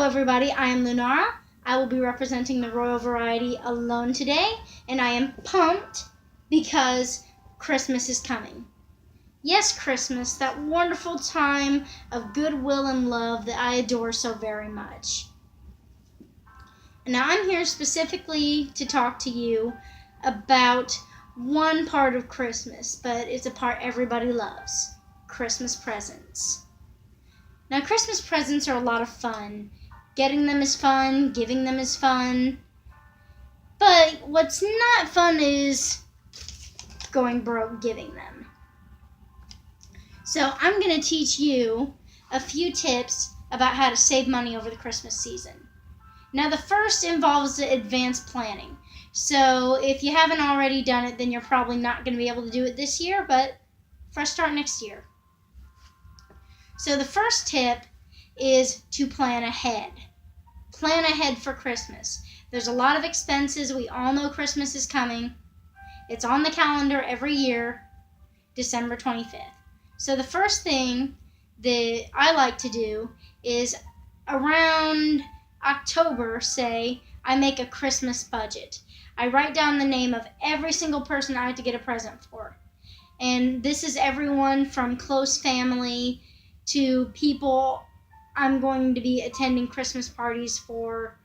Hello everybody, I am Lunara. I will be representing the Royal Variety alone today, and I am pumped because Christmas is coming. Yes, Christmas, that wonderful time of goodwill and love that I adore so very much. And now I'm here specifically to talk to you about one part of Christmas, but it's a part everybody loves: Christmas presents. Now, Christmas presents are a lot of fun. Getting them is fun, giving them is fun. But what's not fun is going broke giving them. So I'm going to teach you a few tips about how to save money over the Christmas season. Now, the first involves the advanced planning. So if you haven't already done it, then you're probably not going to be able to do it this year, but fresh start next year. So the first tip is to plan ahead. Plan ahead for Christmas. There's a lot of expenses. We all know Christmas is coming. It's on the calendar every year, December 25th. So the first thing that I like to do is around October, say, I make a Christmas budget. I write down the name of every single person I have to get a present for. And this is everyone from close family to people I'm going to be attending Christmas parties for,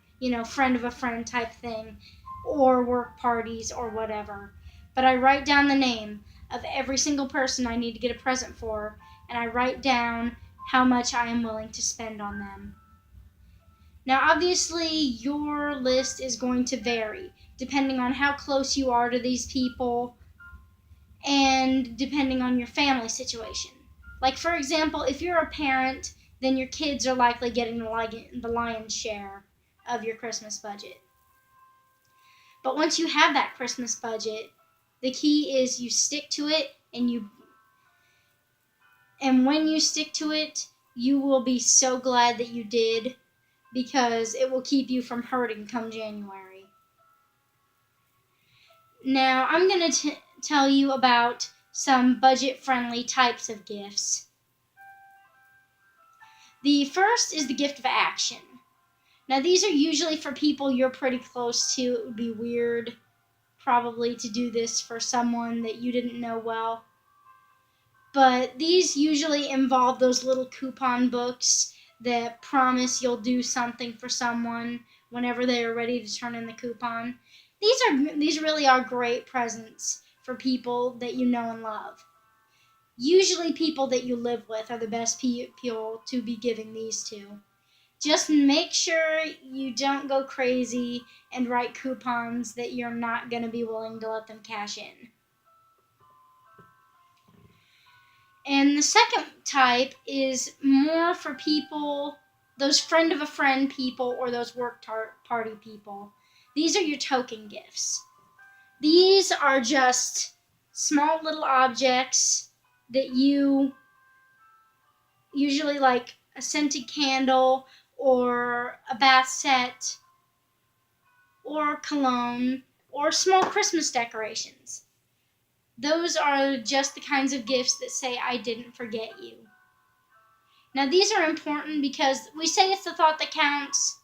friend of a friend type thing, or work parties or whatever. But I write down the name of every single person I need to get a present for, and I write down how much I am willing to spend on them. Now, obviously, your list is going to vary depending on how close you are to these people and depending on your family situation. Like, for example, if you're a parent, then your kids are likely getting the lion's share of your Christmas budget. But once you have that Christmas budget, the key is you stick to it, and when you stick to it, you will be so glad that you did, because it will keep you from hurting come January. Now, I'm going to tell you about some budget-friendly types of gifts. The first is the gift of action. Now, these are usually for people you're pretty close to. It would be weird, probably, to do this for someone that you didn't know well. But these usually involve those little coupon books that promise you'll do something for someone whenever they are ready to turn in the coupon. These really are great presents for people that you know and love. Usually people that you live with are the best people to be giving these to. Just make sure you don't go crazy and write coupons that you're not going to be willing to let them cash in. And the second type is more for people, those friend of a friend people or those work party people. These are your token gifts. These are just small little objects that you usually, like a scented candle or a bath set or cologne or small Christmas decorations. Those are just the kinds of gifts that say, I didn't forget you. Now, these are important because we say it's the thought that counts.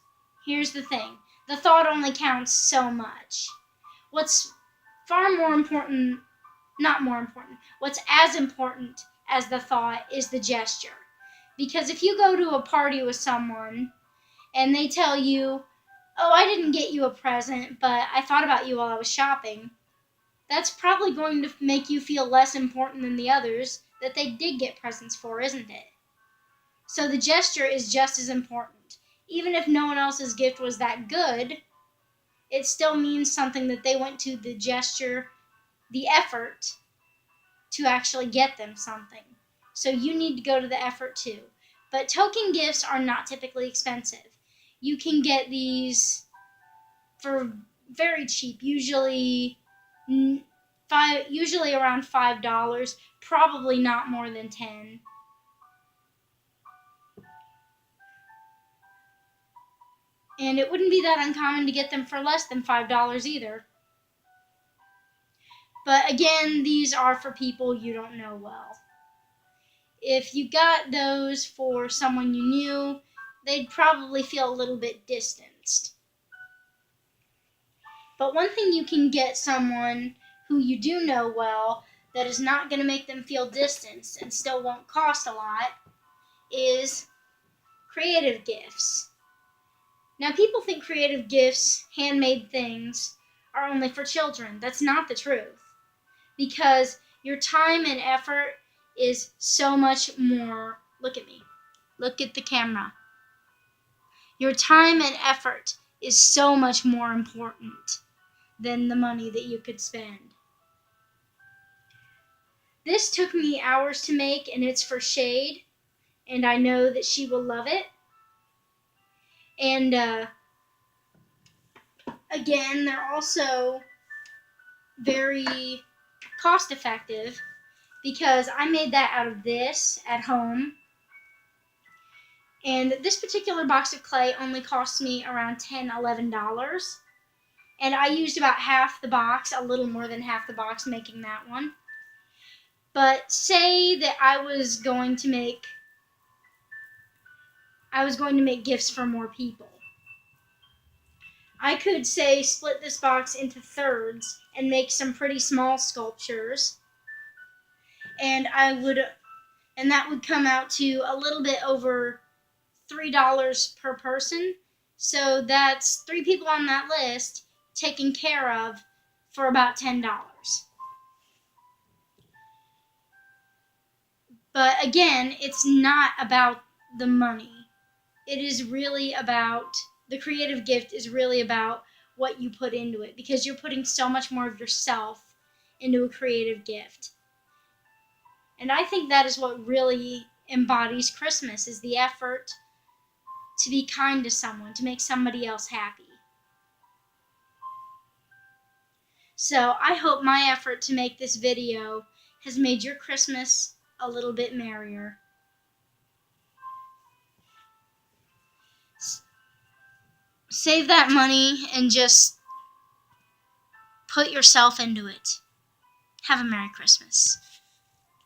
Here's the thing. The thought only counts so much. What's what's as important as the thought is the gesture. Because if you go to a party with someone and they tell you, oh, I didn't get you a present, but I thought about you while I was shopping, that's probably going to make you feel less important than the others that they did get presents for, isn't it? So the gesture is just as important. Even if no one else's gift was that good, it still means something that they went to the gesture, the effort, to actually get them something. So you need to go to the effort too. But token gifts are not typically expensive. You can get these for very cheap, usually around $5, probably not more than $10. And it wouldn't be that uncommon to get them for less than $5 either. But again, these are for people you don't know well. If you got those for someone you knew, they'd probably feel a little bit distanced. But one thing you can get someone who you do know well that is not going to make them feel distanced and still won't cost a lot is creative gifts. Now, people think creative gifts, handmade things, are only for children. That's not the truth. Because your time and effort is so much more. Look at me. Look at the camera. Your time and effort is so much more important than the money that you could spend. This took me hours to make, and it's for Shade, and I know that she will love it. And again, they're also very cost effective because I made that out of this at home. And this particular box of clay only cost me around $10, $11. And I used about half the box, a little more than half the box, making that one. But say that I was going to make gifts for more people. I could, say, split this box into thirds and make some pretty small sculptures. And that would come out to a little bit over $3 per person. So that's 3 people on that list taken care of for about $10. But again, it's not about the money. It is really about, the creative gift is really about what you put into it, because you're putting so much more of yourself into a creative gift. And I think that is what really embodies Christmas, is the effort to be kind to someone, to make somebody else happy. So I hope my effort to make this video has made your Christmas a little bit merrier. Save that money and just put yourself into it. Have a Merry Christmas.